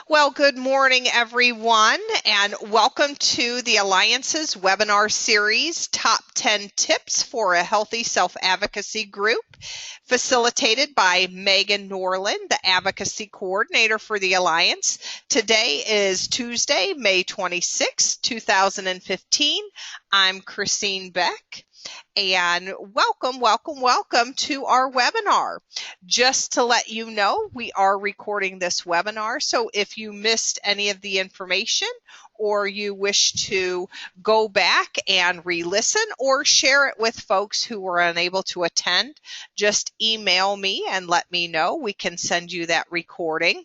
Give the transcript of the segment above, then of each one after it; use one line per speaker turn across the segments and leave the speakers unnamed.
Well, good morning, everyone, and welcome to the Alliance's webinar series, Top 10 Tips for a Healthy Self-Advocacy Group, facilitated by Megan Norland, the Advocacy Coordinator for the Alliance. Today is Tuesday, May 26, 2015. I'm Christine Beck. And welcome to our webinar. Just to let you know, we are recording this webinar, so if you missed any of the information or you wish to go back and re-listen or share it with folks who were unable to attend, just email me and let me know. We can send you that recording.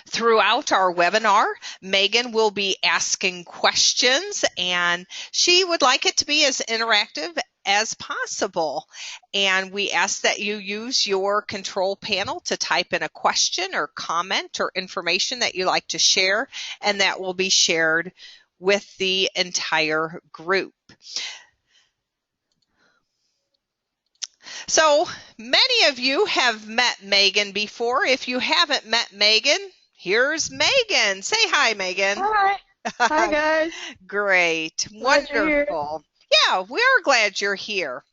Throughout our webinar, Megan will be asking questions, and she would like it to be as interactive as possible. And we ask that you use your control panel to type in a question or comment or information that you'd like to share, and that will be shared with the entire group. So many of you have met Megan before. If you haven't met Megan, here's Megan. Say hi, Megan.
Hi. Hi, guys.
Great.
Glad you're here.
Wonderful. Yeah, we're glad you're here.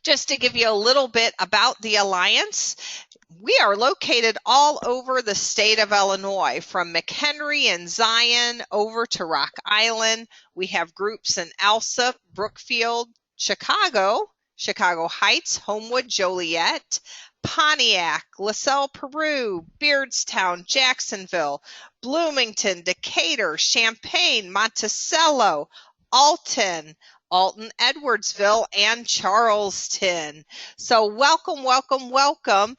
Just to give you a little bit about the Alliance, we are located all over the state of Illinois, from McHenry and Zion over to Rock Island. We have groups in Alsip, Brookfield, Chicago Heights, Homewood, Joliet, Pontiac, LaSalle, Peru, Beardstown, Jacksonville, Bloomington, Decatur, Champaign, Monticello, Alton, Edwardsville, and Charleston. So welcome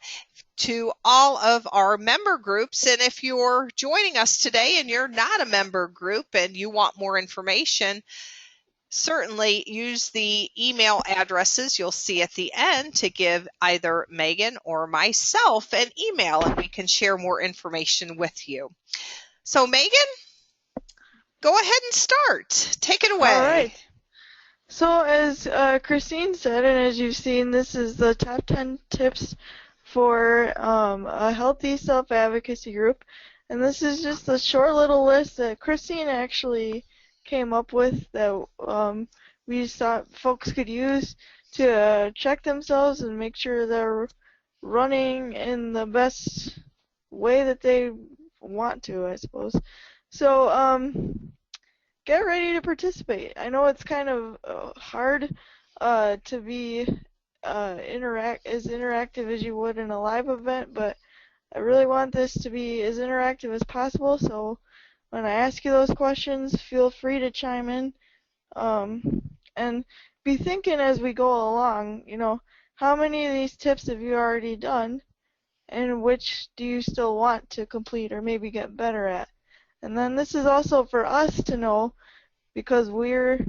to all of our member groups. And if you're joining us today and you're not a member group and you want more information, certainly use the email addresses you'll see at the end to give either Megan or myself an email, and we can share more information with you. So Megan, go ahead and start. Take it away.
All right. So as Christine said, and as you've seen, this is the top 10 tips for a healthy self-advocacy group. And this is just a short little list that Christine actually came up with that we thought folks could use to check themselves and make sure they're running in the best way that they want to, I suppose. So get ready to participate. I know it's kind of hard to be as interactive as you would in a live event, but I really want this to be as interactive as possible. So when I ask you those questions, feel free to chime in, and be thinking as we go along, how many of these tips have you already done, and which do you still want to complete or maybe get better at? And then this is also for us to know, because we're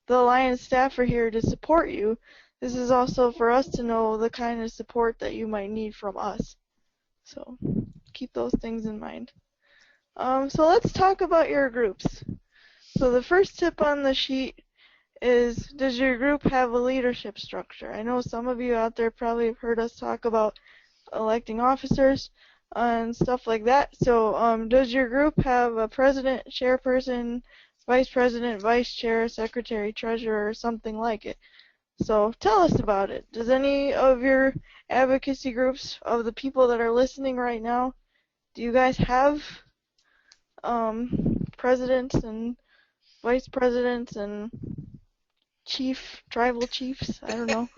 the Alliance staff are here to support you. This is also for us to know the kind of support that you might need from us. So keep those things in mind. So let's talk about your groups. So the first tip on the sheet is, does your group have a leadership structure? I know some of you out there probably have heard us talk about electing officers and stuff like that. So does your group have a president, chairperson, vice president, vice chair, secretary, treasurer, or something like it? So tell us about it. Does any of your advocacy groups, of the people that are listening right now, do you guys have presidents and vice presidents and tribal chiefs? I don't know.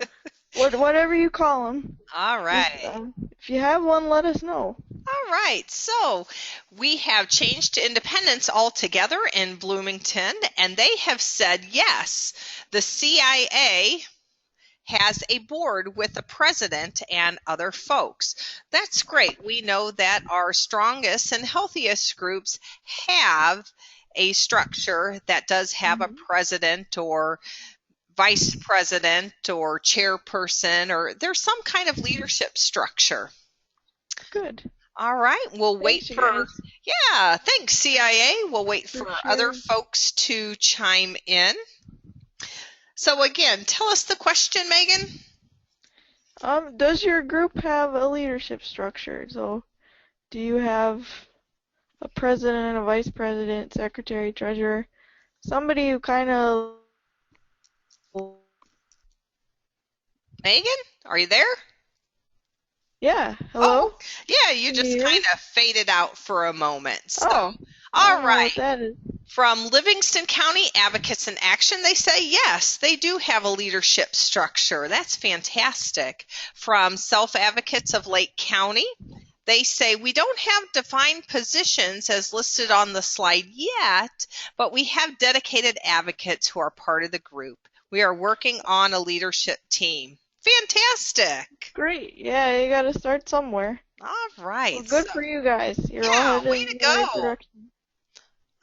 Whatever you call them.
All right.
If you have one, let us know.
All right, so we have changed to independence altogether in Bloomington, and they have said yes. The CIA has a board with a president and other folks. That's great. We know that our strongest and healthiest groups have a structure that does have a president or vice president or chairperson, or there's some kind of leadership structure.
Good.
All right, we'll wait for, yeah, thanks CIA. We'll wait for other folks to chime in. So again, tell us the question, Megan.
Does your group have a leadership structure? So do you have a president, a vice president, secretary, treasurer, somebody who kind of...
Megan, are you there?
Yeah,
Oh,
hello?
yeah, you
Can you
just
hear
kind
me?
of faded out for a moment. So,
Oh, I
all
don't know
right.
what that is.
From Livingston County Advocates in Action, they say yes, they do have a leadership structure. That's fantastic. From Self-Advocates of Lake County, they say we don't have defined positions as listed on the slide yet, but we have dedicated advocates who are part of the group. We are working on a leadership team. Fantastic.
Great. Yeah, you gotta start somewhere.
All right.
Well, good
So,
for you guys. You're all
yeah,
headed
way
in
to
the right
go.
direction.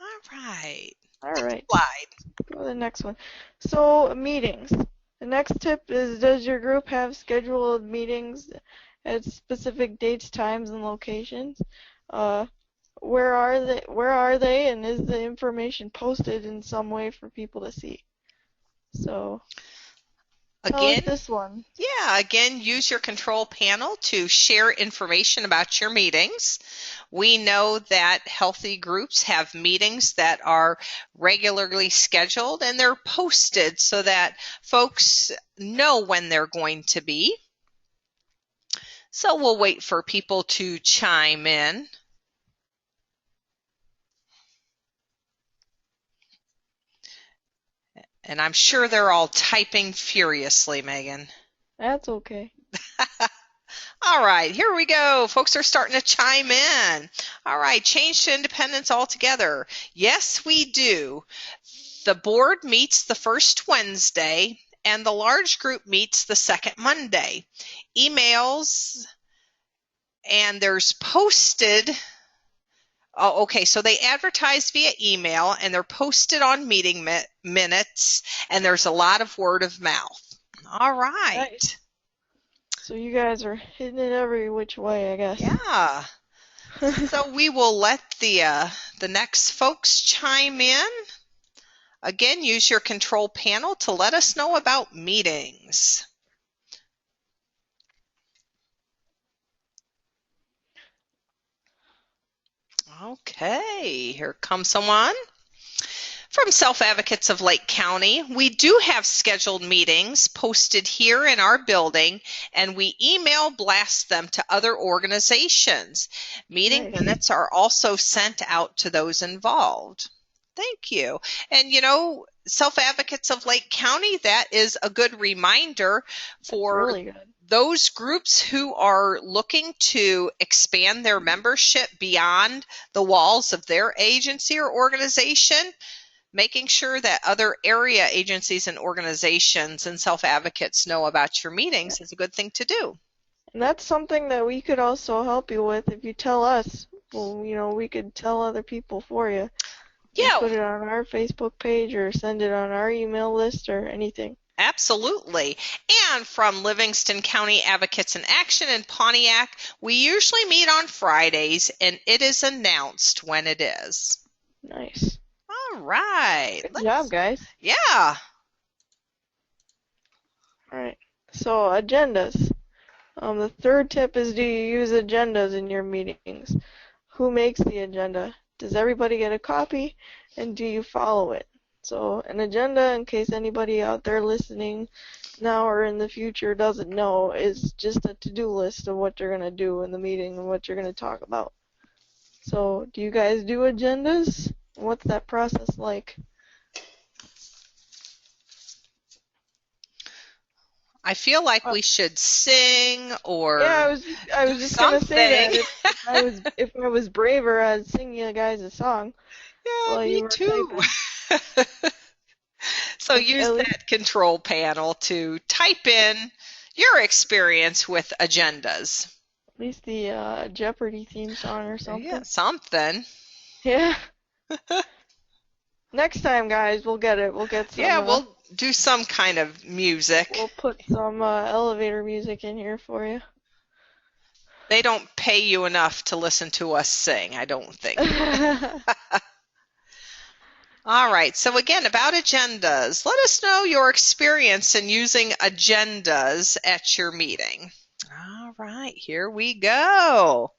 All right.
All
Next
right.
slide.
Go to the next one. So, meetings. The next tip is, does your group have scheduled meetings at specific dates, times, and locations? Where are they? Where are they? And is the information posted in some way for people to see? So, tell us
Again,
this one.
yeah, again, use your control panel to share information about your meetings. We know that healthy groups have meetings that are regularly scheduled and they're posted so that folks know when they're going to be. So we'll wait for people to chime in. And I'm sure they're all typing furiously, Megan.
That's okay.
All right, here we go. Folks are starting to chime in. All right, change to independence altogether. Yes, we do. The board meets the first Wednesday, and the large group meets the second Monday. Emails, and there's posted. Oh, okay, so they advertise via email, and they're posted on meeting minutes, and there's a lot of word of mouth. All right.
Nice. So you guys are hitting it every which way, I guess.
Yeah. So we will let the next folks chime in. Again, use your control panel to let us know about meetings. Okay, here comes someone. From Self-Advocates of Lake County, we do have scheduled meetings posted here in our building, and we email blast them to other organizations. Meeting
Nice.
minutes are also sent out to those involved. Thank you. And you know, Self-Advocates of Lake County, that is a good reminder for
Really good.
those groups who are looking to expand their membership beyond the walls of their agency or organization. Making sure that other area agencies and organizations and self-advocates know about your meetings is a good thing to do.
And that's something that we could also help you with if you tell us. Well, we could tell other people for you.
Yeah.
Put it on our Facebook page or send it on our email list or anything.
Absolutely. And from Livingston County Advocates in Action in Pontiac, we usually meet on Fridays, and it is announced when it is.
Nice.
All right.
Good job, guys.
Yeah.
All right. So, agendas. The third tip is, do you use agendas in your meetings? Who makes the agenda? Does everybody get a copy? And do you follow it? So, an agenda, in case anybody out there listening now or in the future doesn't know, is just a to-do list of what you're going to do in the meeting and what you're going to talk about. So, do you guys do agendas? What's that process like?
I feel like we should sing or
yeah, I was just gonna say that if I was braver, I'd sing you guys a song.
Yeah,
while
me
you were
too. So use that control panel to type in your experience with agendas.
At least the Jeopardy theme song or something.
Yeah, something.
Yeah. Next time, guys, we'll get it. We'll get some.
Yeah, we'll do some kind of music.
We'll put some elevator music in here for you.
They don't pay you enough to listen to us sing, I don't think. All right, so again, about agendas. Let us know your experience in using agendas at your meeting. All right, here we go.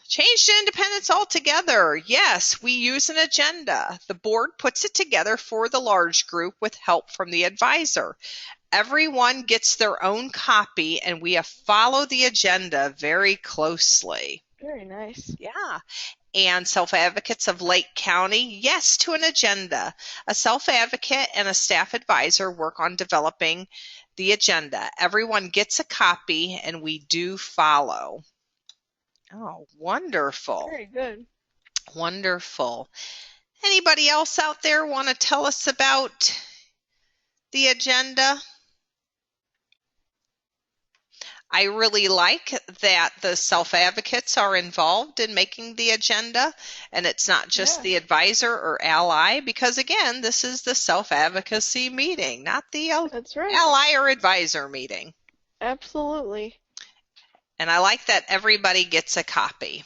Change to independence altogether. Yes, we use an agenda. The board puts it together for the large group with help from the advisor. Everyone gets their own copy, and we follow the agenda very closely.
Very nice.
Yeah. And self-advocates of Lake County, yes to an agenda. A self-advocate and a staff advisor work on developing the agenda. Everyone gets a copy, and we do follow. Oh, wonderful.
Very good.
Wonderful. Anybody else out there want to tell us about the agenda? I really like that the self-advocates are involved in making the agenda, and it's not just the advisor or ally, because again, this is the self-advocacy meeting, not the
That's right.
ally or advisor meeting.
Absolutely.
And I like that everybody gets a copy.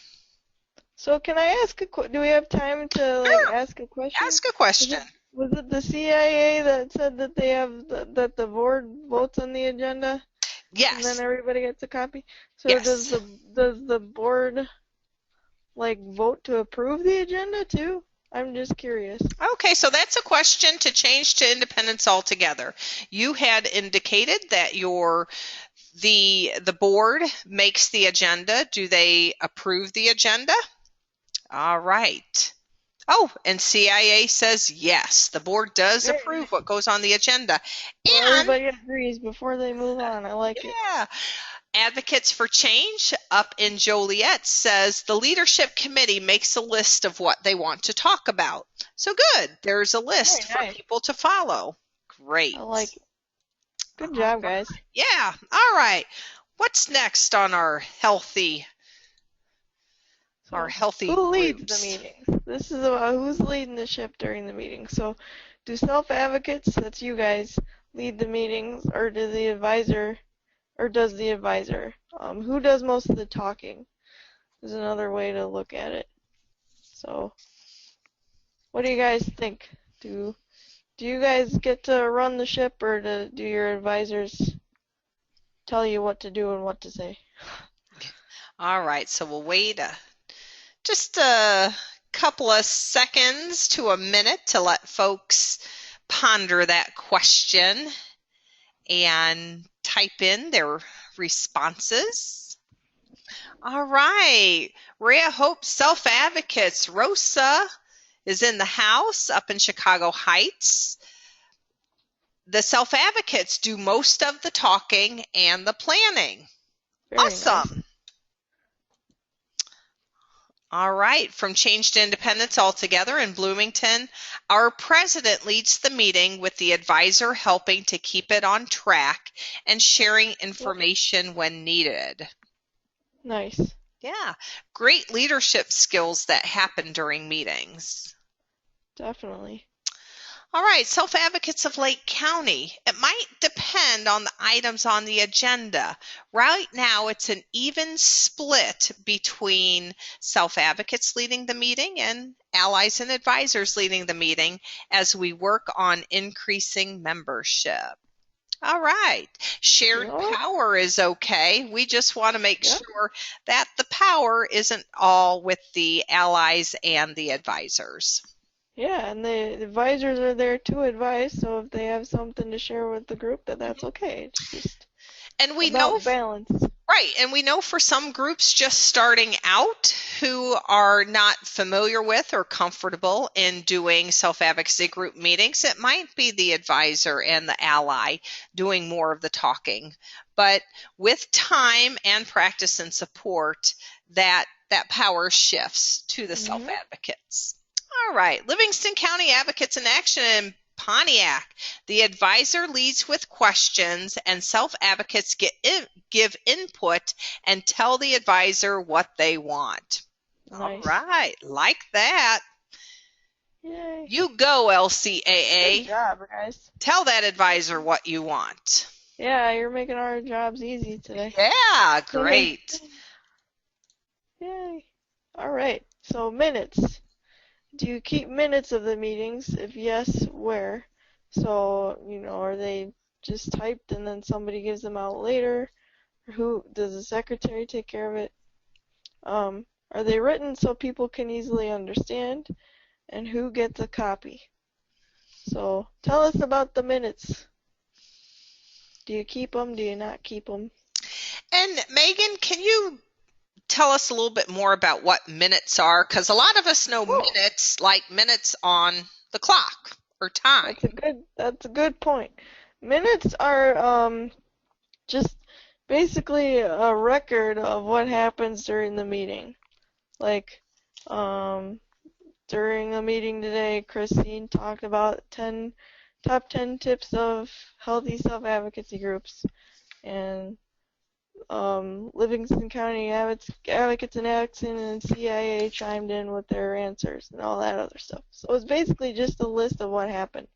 So can I ask do we have time to ask a question?
Ask a question.
Was it the CIA that said that they have that the board votes on the agenda?
Yes.
And then everybody gets a copy? So
yes.
does the board vote to approve the agenda too? I'm just curious.
Okay, so that's a question to change to independence altogether. You had indicated that the board makes the agenda. Do they approve the agenda? All right. Oh, and CIA says yes, the board does approve what goes on the agenda.
So everybody agrees before they move on. I like it.
Yeah. Advocates for Change up in Joliet says the leadership committee makes a list of what they want to talk about. So good. There's a list for people to follow. Great.
I like it. Good job, guys.
Yeah. All right. What's next on our healthy
Who leads the meetings? This is about who's leading the ship during the meeting. So do self-advocates, that's you guys, lead the meetings, or does the advisor? Who does most of the talking is another way to look at it. So what do you guys think? Do you guys get to run the ship, or do your advisors tell you what to do and what to say?
All right, so we'll wait just a couple of seconds to a minute to let folks ponder that question and type in their responses. All right, Rhea Hope Self-Advocates. Rosa is in the house up in Chicago Heights. The self-advocates do most of the talking and the planning.
Very
awesome.
Nice.
All right, from Change to Independence Altogether in Bloomington, our president leads the meeting with the advisor helping to keep it on track and sharing information when needed.
Nice.
Yeah, great leadership skills that happen during meetings.
Definitely.
All right, self-advocates of Lake County. It might depend on the items on the agenda. Right now, it's an even split between self-advocates leading the meeting and allies and advisors leading the meeting as we work on increasing membership. All right, shared power is okay. We just want to make sure that the power isn't all with the allies and the advisors.
Yeah, and the advisors are there to advise, so if they have something to share with the group, that's okay. It's just about balance.
Right, and we know for some groups just starting out who are not familiar with or comfortable in doing self-advocacy group meetings, it might be the advisor and the ally doing more of the talking. But with time and practice and support, that power shifts to the self-advocates. All right, Livingston County Advocates in Action in Pontiac. The advisor leads with questions and self-advocates give input and tell the advisor what they want. Nice. All right, like that.
Yay.
You go, LCAA.
Good job, guys.
Tell that advisor what you want.
Yeah, you're making our jobs easy today.
Yeah, great.
Yay. All right, so minutes. Do you keep minutes of the meetings? If yes, where? So, are they just typed and then somebody gives them out later? Or who does the secretary take care of it? Are they written so people can easily understand? And who gets a copy? So tell us about the minutes. Do you keep them? Do you not keep them?
And Megan, can you tell us a little bit more about what minutes are? Because a lot of us know minutes like minutes on the clock or time.
That's a good point. Minutes are just basically a record of what happens during the meeting. Like during the meeting today, Christine talked about top 10 tips of healthy self-advocacy groups, and Livingston County Advocates in Action and CIA chimed in with their answers and all that other stuff. So it's basically just a list of what happened.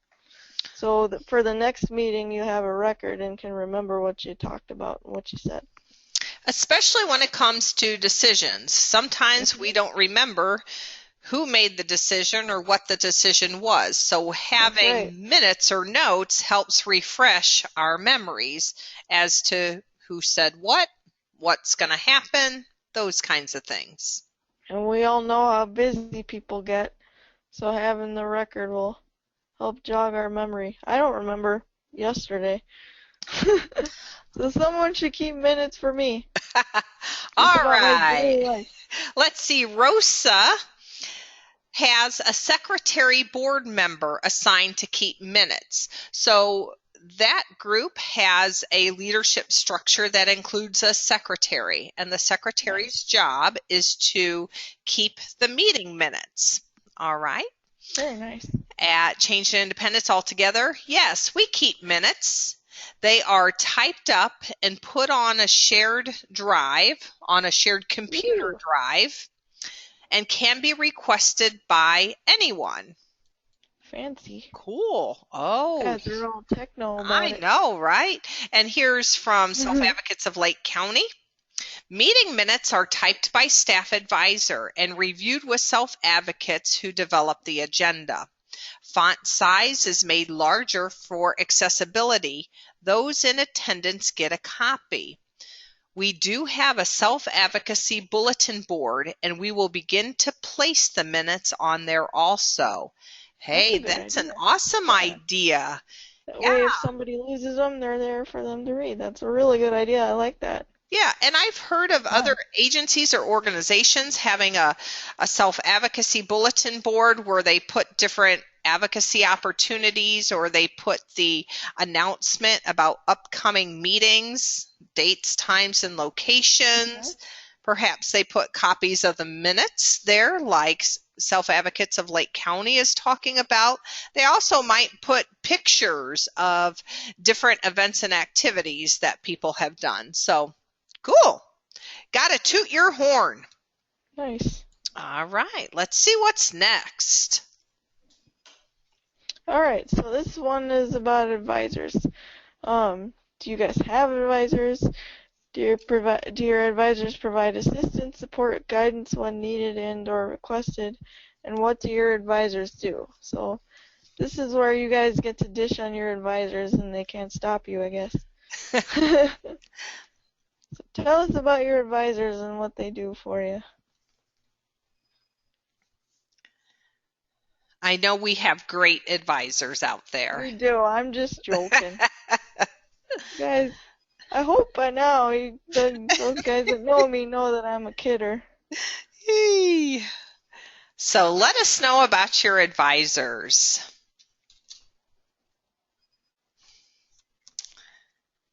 So for the next meeting, you have a record and can remember what you talked about and what you said.
Especially when it comes to decisions. Sometimes we don't remember who made the decision or what the decision was. So having minutes or notes helps refresh our memories as to who said what, what's going to happen, those kinds of things.
And we all know how busy people get, so having the record will help jog our memory. I don't remember yesterday. So someone should keep minutes for me.
All right. Let's see. Rosa has a secretary board member assigned to keep minutes. So that group has a leadership structure that includes a secretary, and the secretary's job is to keep the meeting minutes. All right.
Very nice.
At Change and Independence Altogether, yes, we keep minutes. They are typed up and put on a shared drive, on a shared computer drive, and can be requested by anyone.
Fancy.
Cool. Oh.
Guys, they're all techno about
I know, right? And here's from Self-Advocates of Lake County. Meeting minutes are typed by staff advisor and reviewed with self-advocates who develop the agenda. Font size is made larger for accessibility. Those in attendance get a copy. We do have a self-advocacy bulletin board, and we will begin to place the minutes on there also. Hey, that's an awesome idea.
That way, if somebody loses them, they're there for them to read. That's a really good idea. I like that.
Yeah, and I've heard of other agencies or organizations having a self-advocacy bulletin board where they put different advocacy opportunities, or they put the announcement about upcoming meetings, dates, times, and locations. Perhaps they put copies of the minutes there, like Self-Advocates of Lake County is talking about. They also might put pictures of different events and activities that people have done. So, cool. Got to toot your horn.
Nice.
All right. Let's see what's next.
All right. So this one is about advisors. Do you guys have advisors? Do your advisors provide assistance, support, guidance when needed and or requested? And what do your advisors do? So this is where you guys get to dish on your advisors and they can't stop you, I guess. So tell us about your advisors and what they do for you.
I know we have great advisors out there.
We do. I'm just joking. Guys, I hope by now those guys that know me know that I'm a kidder.
So let us know about your advisors.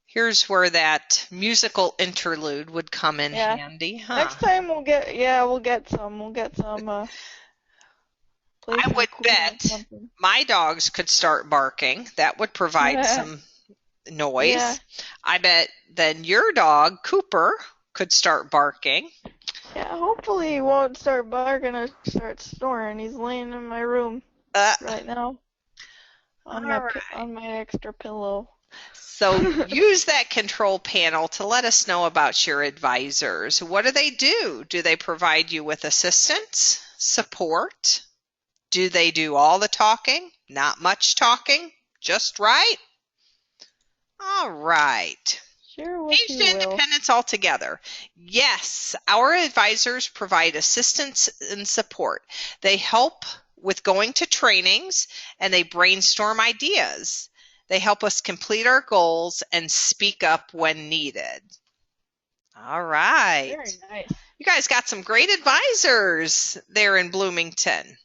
Here's where that musical interlude would come in handy, huh?
Next time we'll get some.
I would bet my dogs could start barking. That would provide some noise. Yeah. I bet then your dog, Cooper, could start barking.
Yeah, hopefully he won't start barking or start snoring. He's laying in my room right now on my extra pillow.
So use that control panel to let us know about your advisors. What do? Do they provide you with assistance, support? Do they do all the talking? Not much talking? Just right? All right.
Share what
Change
you
to
will.
independence altogether. Yes, our advisors provide assistance and support. They help with going to trainings and they brainstorm ideas. They help us complete our goals and speak up when needed. All right.
Very nice.
You guys got some great advisors there in Bloomington.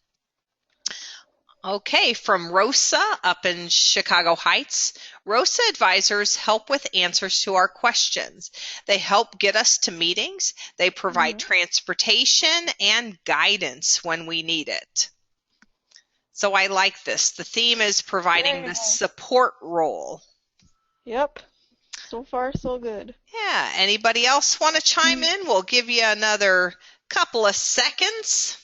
Okay, from Rosa up in Chicago Heights. Rosa advisors help with answers to our questions. They help get us to meetings. They provide transportation and guidance when we need it. So I like this. The theme is providing the support role.
Yep. So far, so good.
Yeah, anybody else want to chime in? We'll give you another couple of seconds.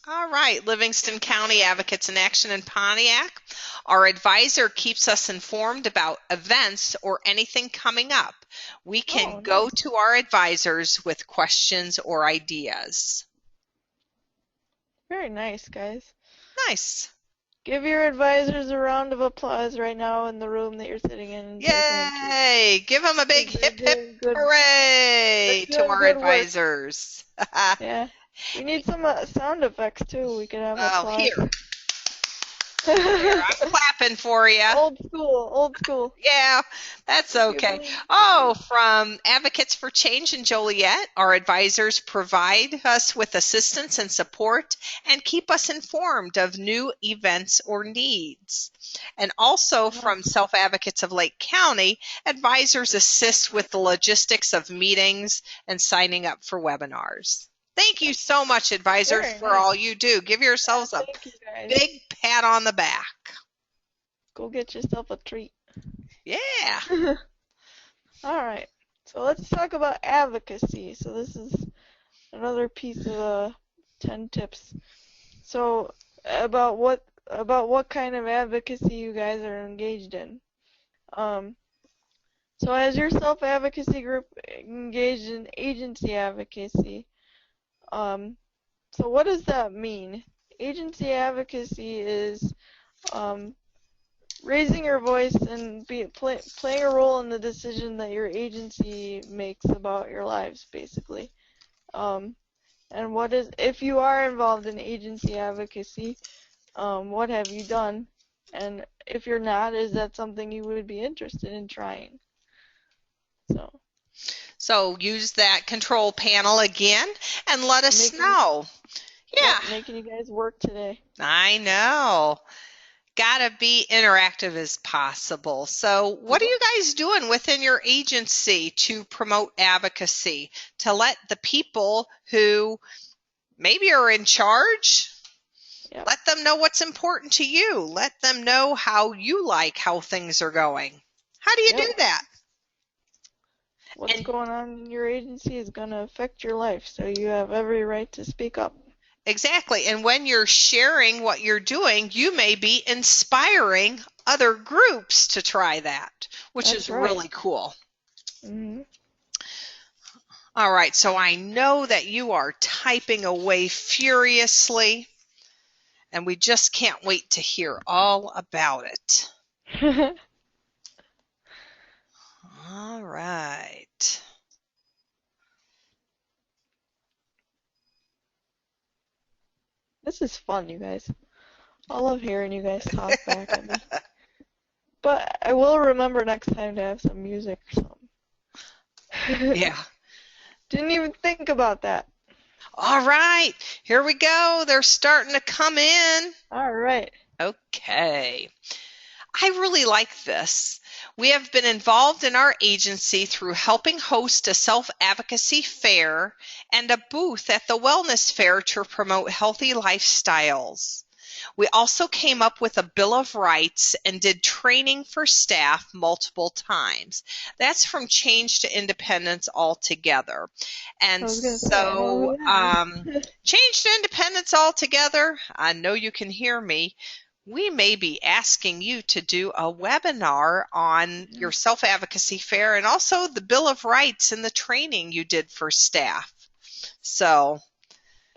All right, Livingston County Advocates in Action in Pontiac. Our advisor keeps us informed about events or anything coming up. We can go to our advisors with questions or ideas.
Very nice, guys.
Nice.
Give your advisors a round of applause right now in the room that you're sitting in.
Yay! Give them a big hip hip hooray to our advisors.
Yeah. We need some sound effects too. We could have applause.
Here. Here, I'm clapping for you.
Old school, old school.
Yeah, that's okay. Oh, from Advocates for Change in Joliet, our advisors provide us with assistance and support and keep us informed of new events or needs. And also from Self-Advocates of Lake County, advisors assist with the logistics of meetings and signing up for webinars. Thank you so much, advisors, for all you do. Give yourselves a big pat on the back.
Go get yourself a treat.
Yeah.
All right. So let's talk about advocacy. So this is another piece of 10 tips. So about what kind of advocacy you guys are engaged in. So as your self-advocacy group engaged in agency advocacy, so what does that mean? Agency advocacy is raising your voice and playing a role in the decision that your agency makes about your lives, basically. And if you are involved in agency advocacy, what have you done? And if you're not, is that something you would be interested in trying?
So use that control panel again and let us know. Yeah.
Making you guys work today.
I know. Gotta be interactive as possible. So what are you guys doing within your agency to promote advocacy, to let the people who maybe are in charge, let them know what's important to you. Let them know how you like how things are going. How do you do that?
What's going on in your agency is going to affect your life, so you have every right to speak up.
Exactly. And when you're sharing what you're doing, you may be inspiring other groups to try that, which is really cool. All right. So I know that you are typing away furiously, and we just can't wait to hear all about it. All right.
This is fun, you guys. I love hearing you guys talk back at me. But I will remember next time to have some music or something.
Yeah.
Didn't even think about that.
All right. Here we go. They're starting to come in.
All right.
Okay. I really like this. We have been involved in our agency through helping host a self-advocacy fair and a booth at the wellness fair to promote healthy lifestyles. We also came up with a Bill of Rights and did training for staff multiple times. That's from Change to Independence Altogether. And so Change to Independence Altogether, I know you can hear me. We may be asking you to do a webinar on your self-advocacy fair and also the Bill of Rights and the training you did for staff. So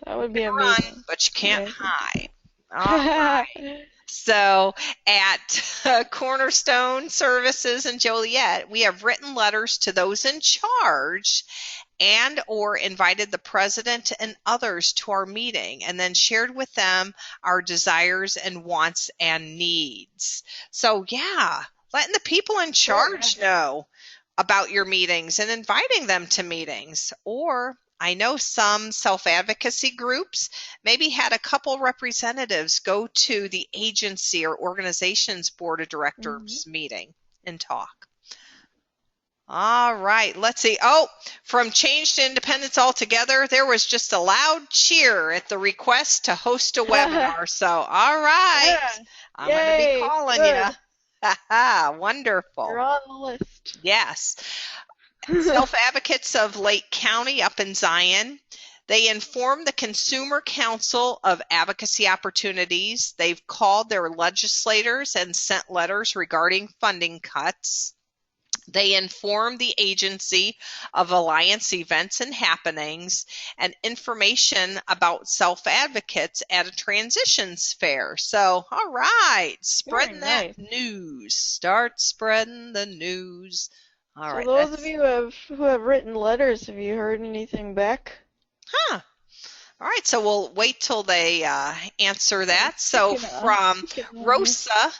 that would be amazing.
Run, but you can't hide. All right. So at Cornerstone Services in Joliet, we have written letters to those in charge and or invited the president and others to our meeting and then shared with them our desires and wants and needs. So yeah, letting the people in charge know about your meetings and inviting them to meetings. Or I know some self-advocacy groups maybe had a couple representatives go to the agency or organization's board of directors meeting and talk. All right, let's see. Oh, from Change to Independence Altogether, there was just a loud cheer at the request to host a webinar. So, all right, I'm going to be calling you. Wonderful.
You're on the list.
Yes. Self-Advocates of Lake County up in Zion. They informed the Consumer Council of Advocacy Opportunities. They've called their legislators and sent letters regarding funding cuts. They inform the agency of Alliance events and happenings and information about self-advocates at a transitions fair. So, all right, spreading that news. Start spreading the news. All right.
So those of you who have written letters, have you heard anything back?
Huh. All right, so we'll wait till they answer that. So from Rosa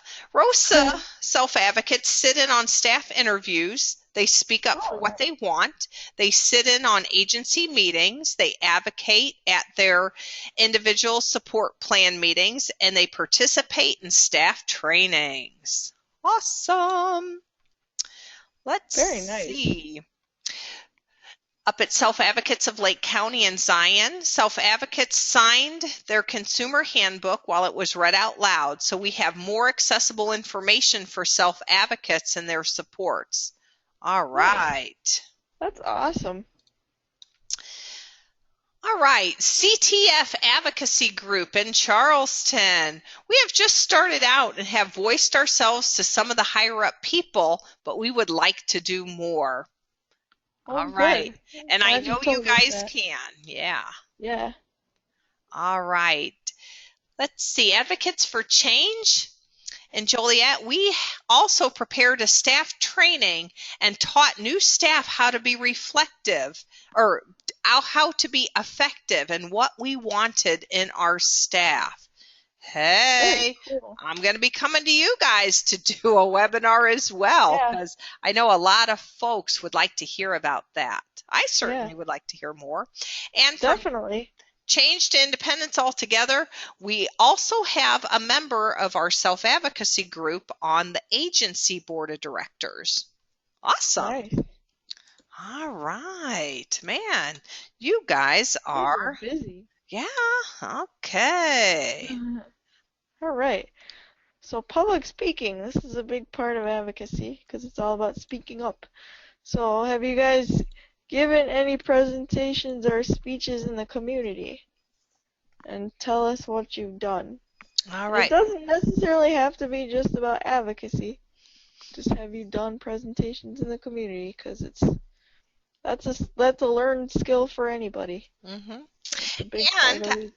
self-advocates sit in on staff interviews. They speak up for what they want. They sit in on agency meetings. They advocate at their individual support plan meetings, and they participate in staff trainings. Awesome. Let's see. Up at Self-Advocates of Lake County in Zion, self-advocates signed their consumer handbook while it was read out loud, so we have more accessible information for self-advocates and their supports. All right.
That's awesome.
All right, CTF Advocacy Group in Charleston. We have just started out and have voiced ourselves to some of the higher-up people, but we would like to do more. All right. And I know you guys can. Yeah.
Yeah.
All right. Let's see. Advocates for Change in Joliet, we also prepared a staff training and taught new staff how to be reflective or how to be effective and what we wanted in our staff. Hey, cool. I'm going to be coming to you guys to do a webinar as well because I know a lot of folks would like to hear about that. I certainly would like to hear more. And
definitely.
Change to Independence Altogether, we also have a member of our self-advocacy group on the agency board of directors. Awesome.
Nice.
All right. Man, you guys are
busy.
Yeah, okay.
All right. So public speaking, this is a big part of advocacy because it's all about speaking up. So have you guys given any presentations or speeches in the community? And tell us what you've done.
All right.
It doesn't necessarily have to be just about advocacy. Just have you done presentations in the community because that's a learned skill for anybody.
Mm-hmm. And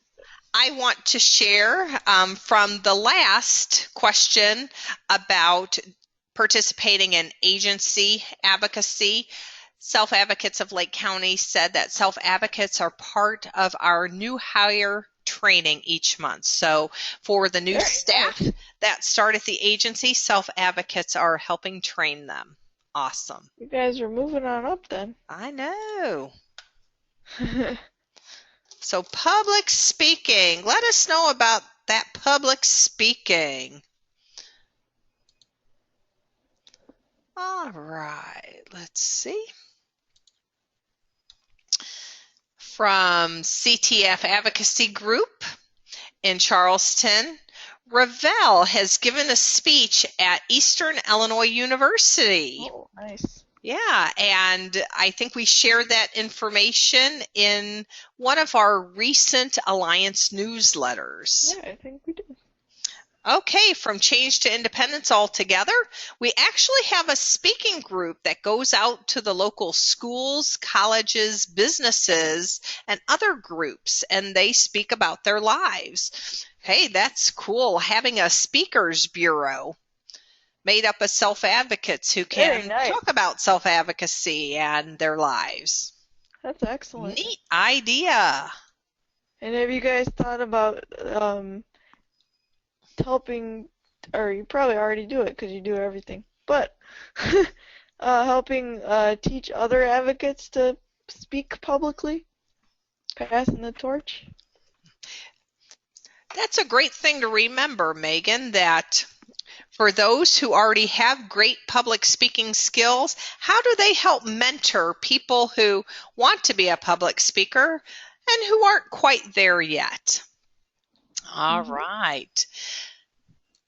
I want to share from the last question about participating in agency advocacy. Self-Advocates of Lake County said that self-advocates are part of our new hire training each month. So for the new staff that start at the agency, self-advocates are helping train them. Awesome.
You guys are moving on up then.
I know. So public speaking, let us know about that public speaking. All right, let's see. From CTF Advocacy Group in Charleston, Ravel has given a speech at Eastern Illinois University.
Oh, nice.
Yeah, and I think we shared that information in one of our recent Alliance newsletters.
Yeah, I think we did.
Okay, from Change to Independence Altogether, we actually have a speaking group that goes out to the local schools, colleges, businesses, and other groups, and they speak about their lives. Hey, that's cool. Having a speakers bureau made up of self-advocates who
Very
can
nice.
talk about self-advocacy and their lives.
That's excellent.
Neat idea.
And have you guys thought about helping, or you probably already do it because you do everything, but helping teach other advocates to speak publicly, passing the torch?
That's a great thing to remember, Megan, that for those who already have great public speaking skills, how do they help mentor people who want to be a public speaker and who aren't quite there yet? All right.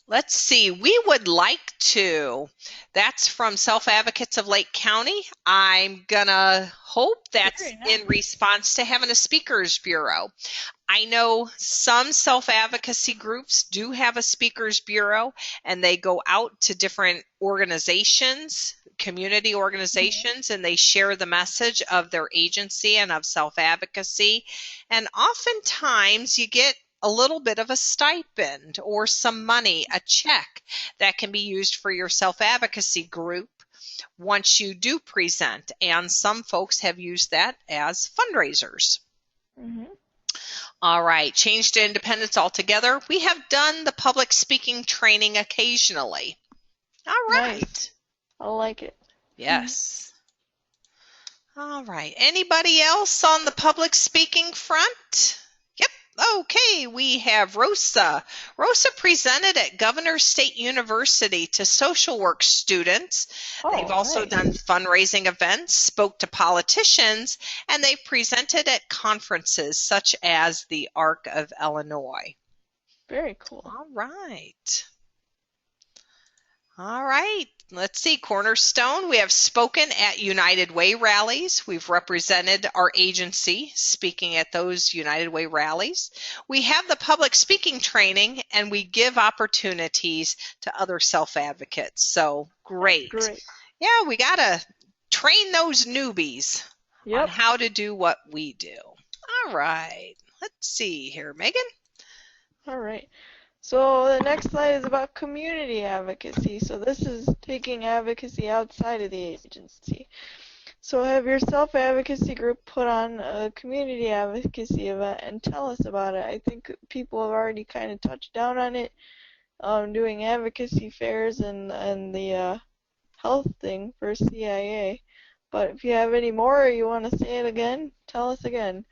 Let's see. We would like to. That's from Self-Advocates of Lake County. I'm going to hope that's in response to having a speakers bureau. I know some self-advocacy groups do have a speakers bureau, and they go out to different organizations, community organizations, and they share the message of their agency and of self-advocacy. And oftentimes you get a little bit of a stipend or some money, a check that can be used for your self-advocacy group once you do present. And some folks have used that as fundraisers. All right, change to independence altogether. We have done the public speaking training occasionally. All right.
Nice. I like it.
Yes. All right. Anybody else on the public speaking front? Yep. Okay, we have Rosa. Rosa presented at Governor State University to social work students. They've also done fundraising events, spoke to politicians, and they've presented at conferences such as the Arc of Illinois.
Very cool.
All right. All right. Let's see. Cornerstone. We have spoken at United Way rallies. We've represented our agency speaking at those United Way rallies. We have the public speaking training, and we give opportunities to other self-advocates. So great. Yeah, we got to train those newbies on how to do what we do. All right. Let's see here, Megan.
All right. So the next slide is about community advocacy. So this is taking advocacy outside of the agency. So have your self-advocacy group put on a community advocacy event and tell us about it. I think people have already kind of touched down on it, doing advocacy fairs and the health thing for CIA. But if you have any more or you want to say it again, tell us again.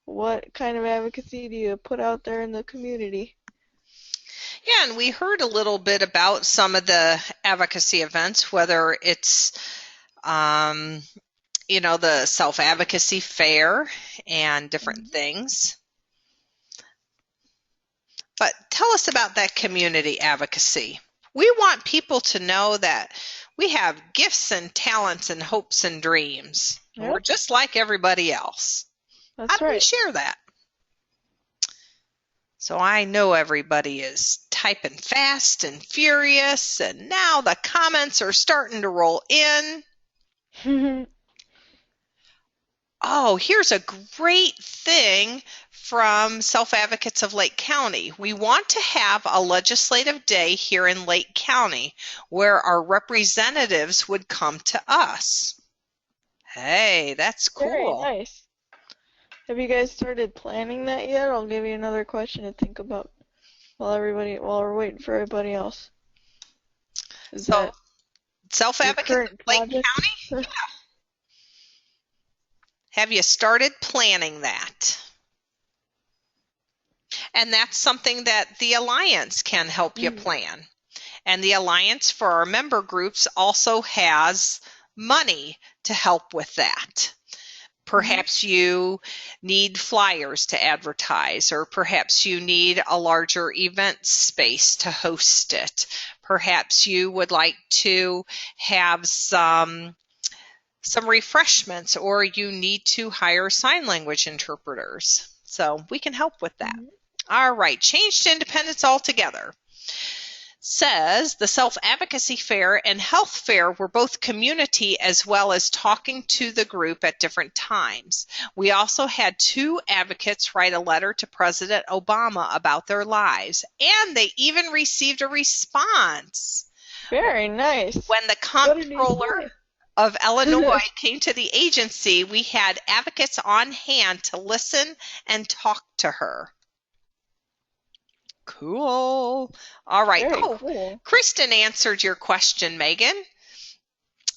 What kind of advocacy do you put out there in the community?
Yeah, and we heard a little bit about some of the advocacy events, whether it's, the self-advocacy fair and different things. But tell us about that community advocacy. We want people to know that we have gifts and talents and hopes and dreams. Yep. We're just like everybody else. How do we share that? So I know everybody is typing fast and furious, and now the comments are starting to roll in. Oh, here's a great thing from Self-Advocates of Lake County. We want to have a legislative day here in Lake County where our representatives would come to us. Hey, that's cool.
Very nice. Have you guys started planning that yet? I'll give you another question to think about while we're waiting for everybody else.
So, Self-Advocates of Lake County? Yeah. Have you started planning that? And that's something that the Alliance can help you plan. And the Alliance for our member groups also has money to help with that. Perhaps you need flyers to advertise, or perhaps you need a larger event space to host it. Perhaps you would like to have some refreshments, or you need to hire sign language interpreters. So we can help with that. All right, change to independence altogether. says the self-advocacy fair and health fair were both community as well as talking to the group at different times. We also had 2 advocates write a letter to President Obama about their lives, and they even received a response.
Very nice.
When the comptroller of Illinois came to the agency, we had advocates on hand to listen and talk to her. Cool. All right.
Very cool.
Kristen answered your question, Megan.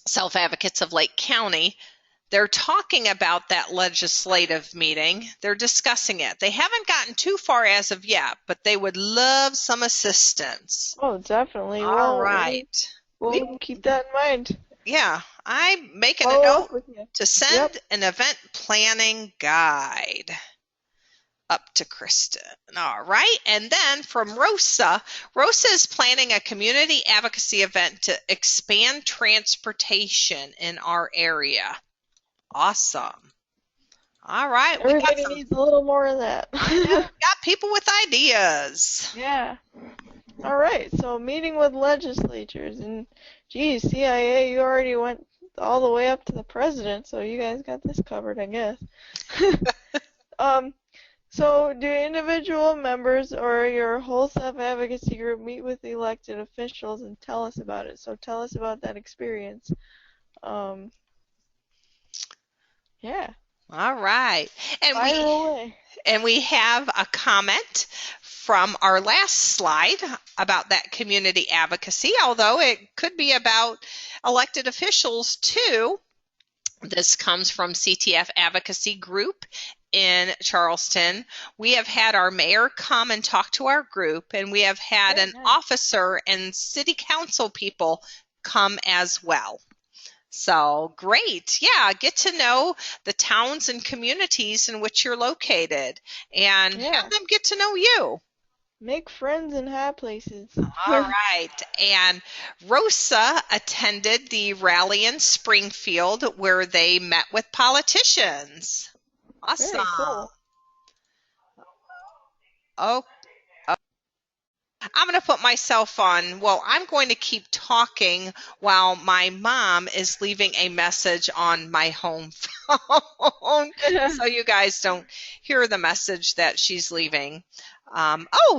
Self-Advocates of Lake County, they're talking about that legislative meeting. They're discussing it. They haven't gotten too far as of yet, but they would love some assistance.
Oh, definitely.
All right.
We'll keep that in mind.
Yeah, I'm making a note to send an event planning guide up to Kristen. All right. And then from Rosa, Rosa is planning a community advocacy event to expand transportation in our area. Awesome. All right.
Everybody needs a little more of that.
Got people with ideas.
Yeah. All right. So meeting with legislatures, and geez, CIA, you already went all the way up to the president, so you guys got this covered, I guess. So do individual members or your whole self-advocacy group meet with elected officials and tell us about it? So tell us about that experience. Yeah.
All right. And we have a comment from our last slide about that community advocacy, although it could be about elected officials too. This comes from CTF Advocacy Group in Charleston. We have had our mayor come and talk to our group, and we have had an officer and city council people come as well. So great. Yeah, get to know the towns and communities in which you're located and have them get to know you.
Make friends in high places.
All right. And Rosa attended the rally in Springfield where they met with politicians. Awesome.
Very cool.
Oh, I'm going to put myself on. Well, I'm going to keep talking while my mom is leaving a message on my home phone so you guys don't hear the message that she's leaving.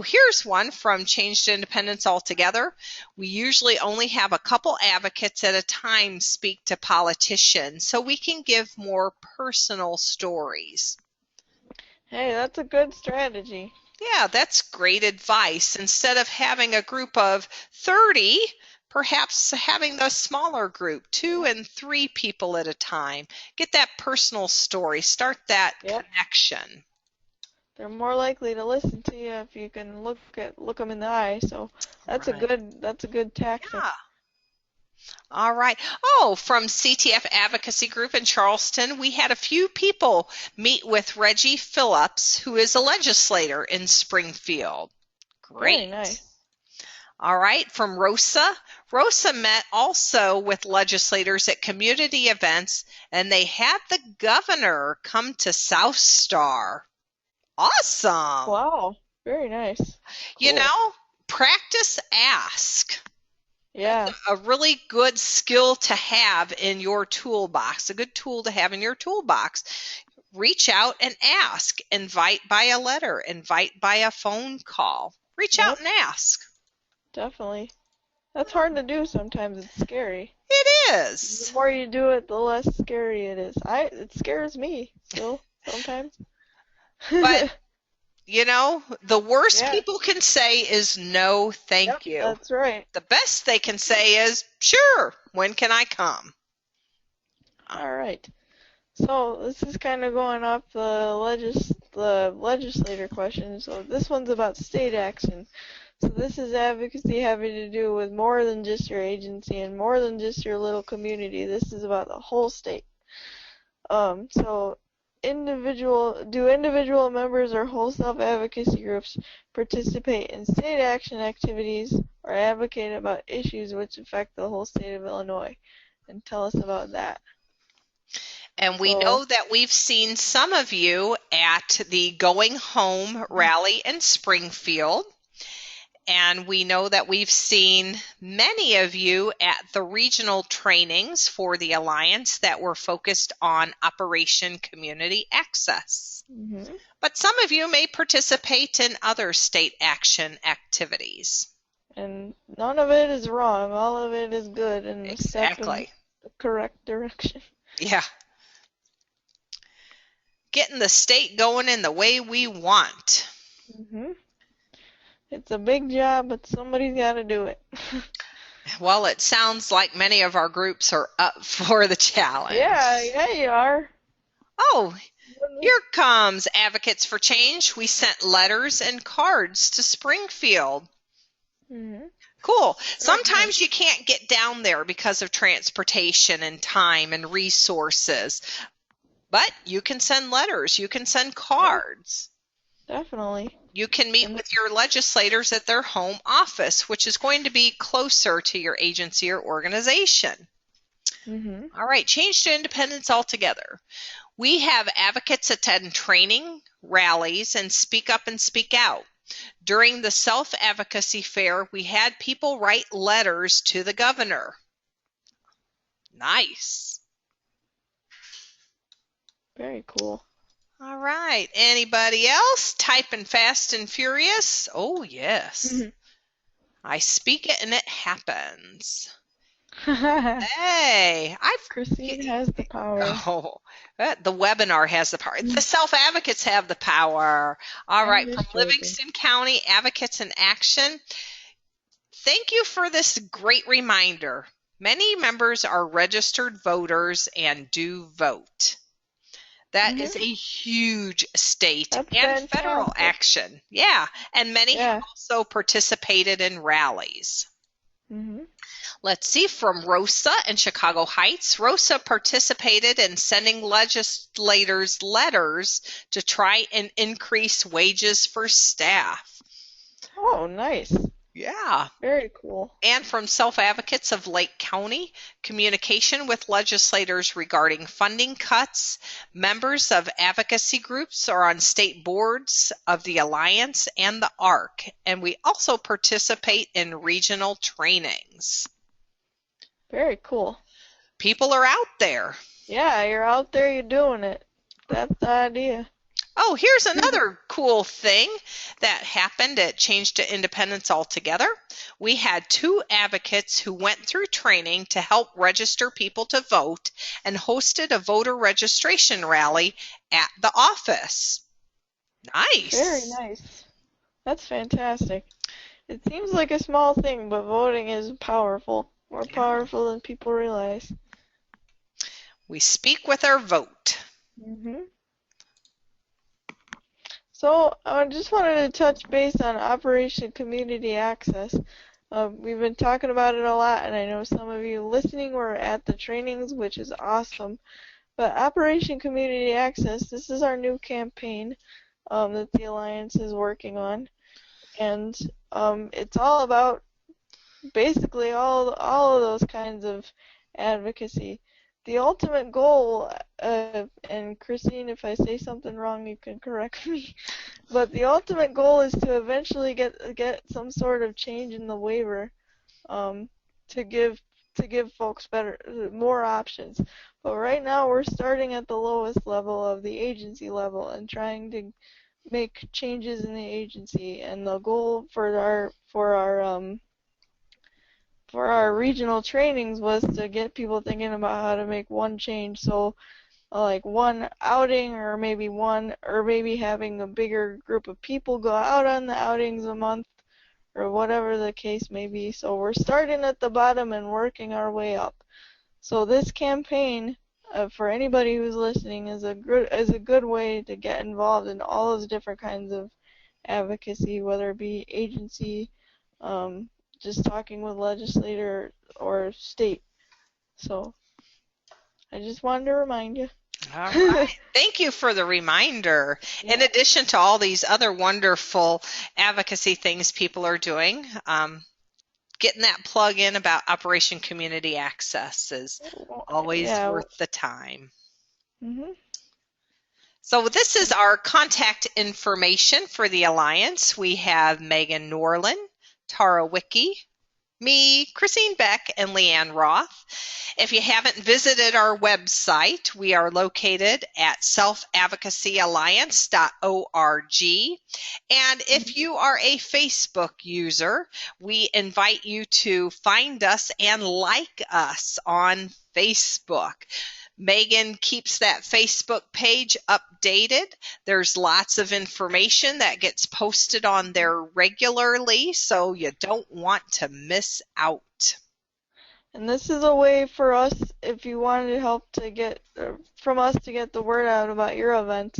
Here's one from Changed Independence Altogether. We usually only have a couple advocates at a time speak to politicians so we can give more personal stories.
Hey, that's a good strategy.
Yeah, that's great advice. Instead of having a group of 30, perhaps having the smaller group, 2 and 3 people at a time. Get that personal story. Start that connection.
They're more likely to listen to you if you can look them in the eye. So that's a good tactic.
Yeah. All right. From CTF Advocacy Group in Charleston, we had a few people meet with Reggie Phillips, who is a legislator in Springfield. Great.
Very nice.
All right. From Rosa, Rosa met also with legislators at community events, and they had the governor come to South Star. Awesome.
Wow. Very nice. Cool.
You know, practice ask.
Yeah.
That's a really good skill to have in your toolbox, a good tool to have in your toolbox. Reach out and ask. Invite by a letter. Invite by a phone call. Reach out and ask.
Definitely. That's hard to do sometimes. It's scary.
It is.
The more you do it, the less scary it is. It scares me still sometimes.
But you know, the worst people can say is no, thank you.
That's right.
The best they can say is, sure, when can I come?
All right. So this is kind of going off the legislator question. So this one's about state action. So this is advocacy having to do with more than just your agency and more than just your little community. This is about the whole state. So do individual members or whole self-advocacy groups participate in state action activities or advocate about issues which affect the whole state of Illinois? And tell us about that.
And we know that we've seen some of you at the Going Home rally in Springfield. and we know that we've seen many of you at the regional trainings for the Alliance that were focused on Operation Community Access.
Mm-hmm.
But some of you may participate in other state action activities.
And none of it is wrong. All of it is good and a step in
Exactly.
the correct direction.
Yeah. Getting the state going in the way we want.
Mm-hmm. It's a big job, but somebody's got to do it.
Well, it sounds like many of our groups are up for the challenge.
Yeah, you are.
Oh, here comes Advocates for Change. We sent letters and cards to Springfield.
Mm-hmm.
Cool. Sometimes you can't get down there because of transportation and time and resources, but you can send letters. You can send cards.
Definitely.
You can meet with your legislators at their home office, which is going to be closer to your agency or organization.
Mm-hmm.
All right, change to independence altogether. We have advocates attend training, rallies, and speak up and speak out. During the Self-Advocacy Fair, we had people write letters to the governor. Nice.
Very cool.
All right. Anybody else? Typing fast and furious? Oh, yes.
Mm-hmm.
I speak it and it happens. Hey,
Christine has the power.
Oh, the webinar has the power. The self-advocates have the power. All right, from Livingston County Advocates in Action, thank you for this great reminder. Many members are registered voters and do vote. That is a huge state and federal action. Yeah, and many have also participated in rallies.
Mm-hmm.
Let's see, from Rosa in Chicago Heights. Rosa participated in sending legislators letters to try and increase wages for staff.
Oh, nice.
Yeah.
Very cool.
And from Self-Advocates of Lake County, communication with legislators regarding funding cuts. Members of advocacy groups are on state boards of the Alliance and the ARC, and we also participate in regional trainings.
Very cool.
People are out there.
Yeah, you're out there, you're doing it. That's the idea.
Oh, here's another cool thing that happened at Change to Independence Altogether. We had 2 advocates who went through training to help register people to vote and hosted a voter registration rally at the office. Nice.
Very nice. That's fantastic. It seems like a small thing, but voting is powerful. More powerful than people realize.
We speak with our vote.
Mm-hmm. So I just wanted to touch base on Operation Community Access. We've been talking about it a lot, and I know some of you listening were at the trainings, which is awesome. But Operation Community Access, this is our new campaign that the Alliance is working on. And it's all about basically all of those kinds of advocacy. The ultimate goal, and Christine, if I say something wrong, you can correct me. But the ultimate goal is to eventually get some sort of change in the waiver, to give folks more options. But right now we're starting at the lowest level of the agency level and trying to make changes in the agency. And the goal for our regional trainings was to get people thinking about how to make one change. So like one outing, or maybe having a bigger group of people go out on the outings a month, or whatever the case may be. So we're starting at the bottom and working our way up. So this campaign, for anybody who's listening, is a good way to get involved in all those different kinds of advocacy, whether it be agency, just talking with legislator or state. So I just wanted to remind you.
All right. Thank you for the reminder. Yeah. In addition to all these other wonderful advocacy things people are doing, getting that plug in about Operation Community Access is always worth the time.
Mm-hmm.
So this is our contact information for the Alliance. We have Megan Norland, Tara Wicki, me, Christine Beck, and Leanne Roth. If you haven't visited our website, we are located at selfadvocacyalliance.org. And if you are a Facebook user, we invite you to find us and like us on Facebook. Megan keeps that Facebook page updated. There's lots of information that gets posted on there regularly, so you don't want to miss out.
And this is a way for us, if you wanted help to get from us to get the word out about your event.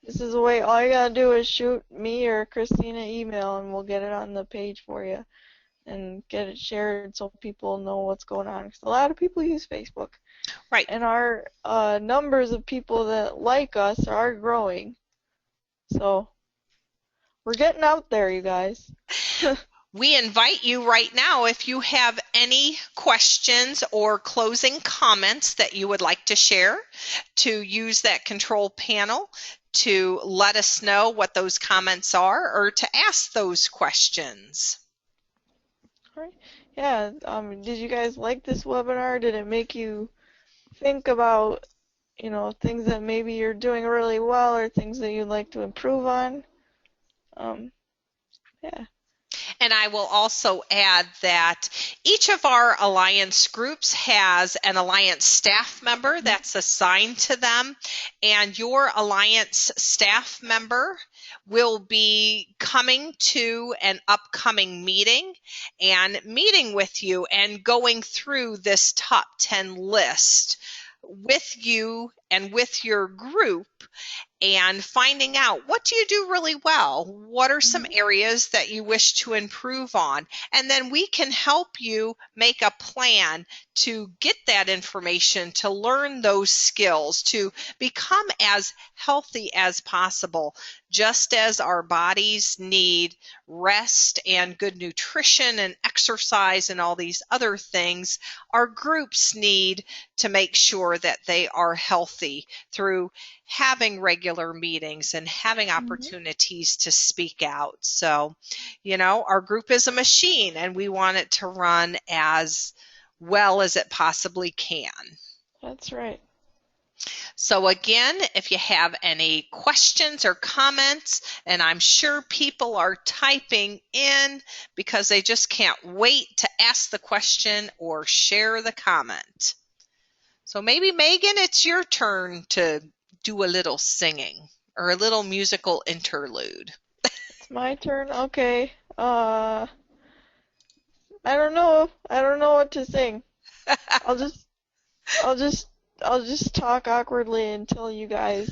This is a way. All you gotta do is shoot me or Christina an email, and we'll get it on the page for you and get it shared so people know what's going on. Because a lot of people use Facebook.
Right.
And our numbers of people that like us are growing. So we're getting out there, you guys.
We invite you right now, if you have any questions or closing comments that you would like to share, to use that control panel to let us know what those comments are or to ask those questions.
All right. Yeah. Did you guys like this webinar? Did it make you think about, things that maybe you're doing really well or things that you'd like to improve on? Yeah.
And I will also add that each of our Alliance groups has an Alliance staff member that's assigned to them, and your Alliance staff member will be coming to an upcoming meeting and meeting with you and going through this top 10 list with you and with your group, and finding out, what do you do really well? What are some areas that you wish to improve on? And then we can help you make a plan to get that information, to learn those skills, to become as healthy as possible. Just as our bodies need rest and good nutrition and exercise and all these other things, our groups need to make sure that they are healthy through having regular meetings and having opportunities to speak out. So, our group is a machine, and we want it to run as well as it possibly can.
That's right.
So again, if you have any questions or comments, and I'm sure people are typing in because they just can't wait to ask the question or share the comment. So maybe, Megan, it's your turn to do a little singing or a little musical interlude.
It's my turn? Okay. I don't know. I don't know what to sing. I'll just talk awkwardly until you guys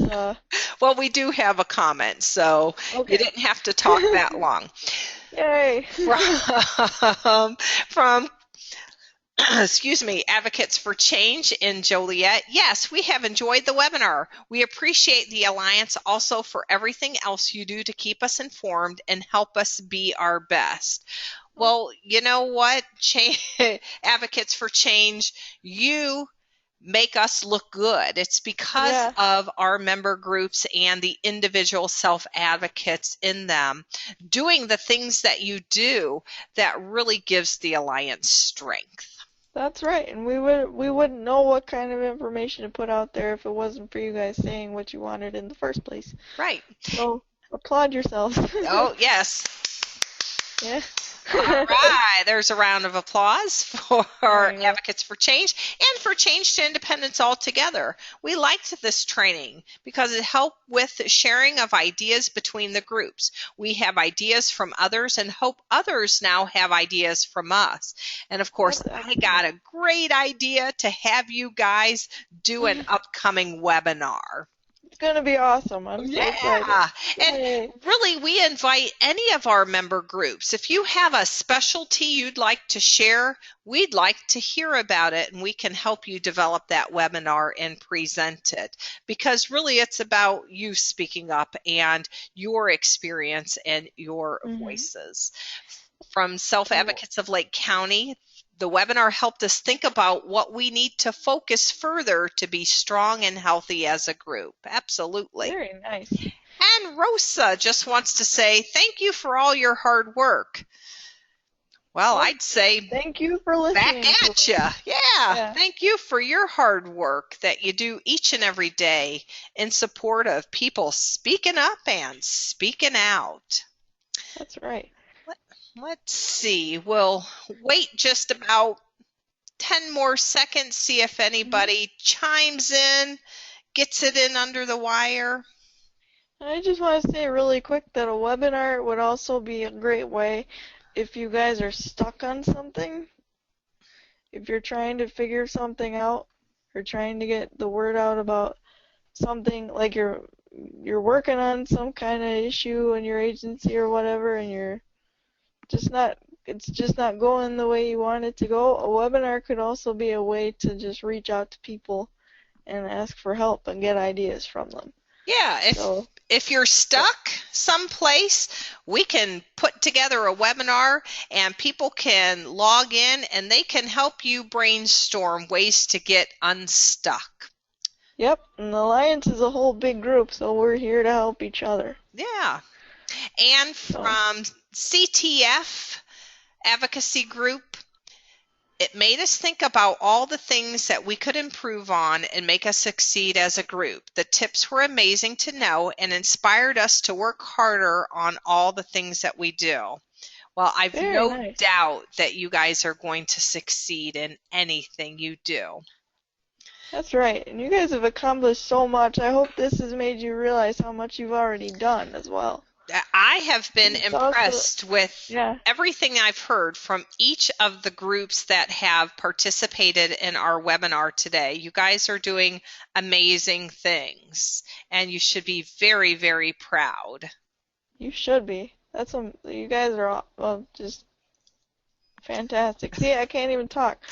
Well, we do have a comment, so
okay.
You didn't have to talk that long.
Yay.
From excuse me, Advocates for Change in Joliet. Yes, we have enjoyed the webinar. We appreciate the Alliance also for everything else you do to keep us informed and help us be our best. Well, you know what, Advocates for Change, you make us look good. It's because of our member groups and the individual self-advocates in them doing the things that you do that really gives the Alliance strength.
That's right, and we wouldn't know what kind of information to put out there if it wasn't for you guys saying what you wanted in the first place.
Right.
So applaud yourselves.
Oh, yes.
Yeah.
All right, there's a round of applause for Advocates for Change and for Change to Independence altogether. We liked this training because it helped with sharing of ideas between the groups. We have ideas from others and hope others now have ideas from us. And of course, I got a great idea to have you guys do an upcoming webinar.
It's going to be awesome. I'm so excited.
And really, we invite any of our member groups. If you have a specialty you'd like to share, we'd like to hear about it, and we can help you develop that webinar and present it. Because really, it's about you speaking up and your experience and your voices. From Self-Advocates of Lake County, the webinar helped us think about what we need to focus further to be strong and healthy as a group. Absolutely.
Very nice.
And Rosa just wants to say thank you for all your hard work. Well,
Well,
I'd say
thank you for
back
listening to
at you.
us.
Yeah.
Yeah,
Thank you for your hard work that you do each and every day in support of people speaking up and speaking out.
that's right.
Let, let's see. We'll wait just about 10 more seconds, see if
Mhm.
anybody chimes in, gets it in under the wire.
I just want to say really quick that a webinar would also be a great way if you guys are stuck on something. If you're trying to figure something out or trying to get the word out about something, like you're working on some kind of issue in your agency or whatever, and just not it's just not going the way you want it to go, a webinar could also be a way to just reach out to people and ask for help and get ideas from them.
Yeah,
So,
if you're stuck someplace, we can put together a webinar and people can log in and they can help you brainstorm ways to get unstuck.
yep, and the Alliance is a whole big group, so we're here to help each other.
Yeah. And
So,
from CTF Advocacy Group, it made us think about all the things that we could improve on and make us succeed as a group. The tips were amazing to know and inspired us to work harder on all the things that we do. Well, I've
very
no
nice.
doubt that you guys are going to succeed in anything you do.
That's right. And you guys have accomplished so much. I hope this has made you realize how much you've already done as well.
I have been
It's also,
impressed with
yeah,
everything I've heard from each of the groups that have participated in our webinar today. You guys are doing amazing things, and you should be very, very proud.
you should be. You guys are all, well, just fantastic. See, I can't even talk.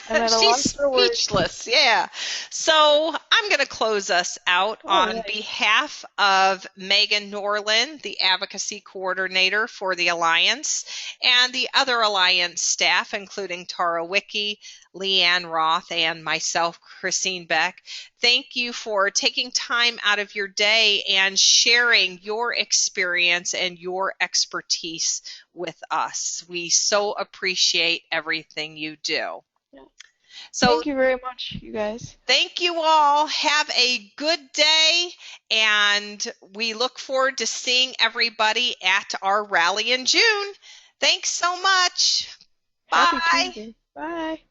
I'm at a
She's
loss for words.
speechless. Yeah. So I'm going to close us out
All
on
right.
behalf of Megan Norland, the advocacy coordinator for the Alliance, and the other Alliance staff, including Tara Wicke, Leanne Roth, and myself, Christine Beck. Thank you for taking time out of your day and sharing your experience and your expertise with us. We so appreciate everything you do.
Yeah.
So
Thank you very much, you guys.
thank you all. Have a good day, and we look forward to seeing everybody at our rally in June. Thanks so much.
Happy
Bye.
Tuesday. Bye.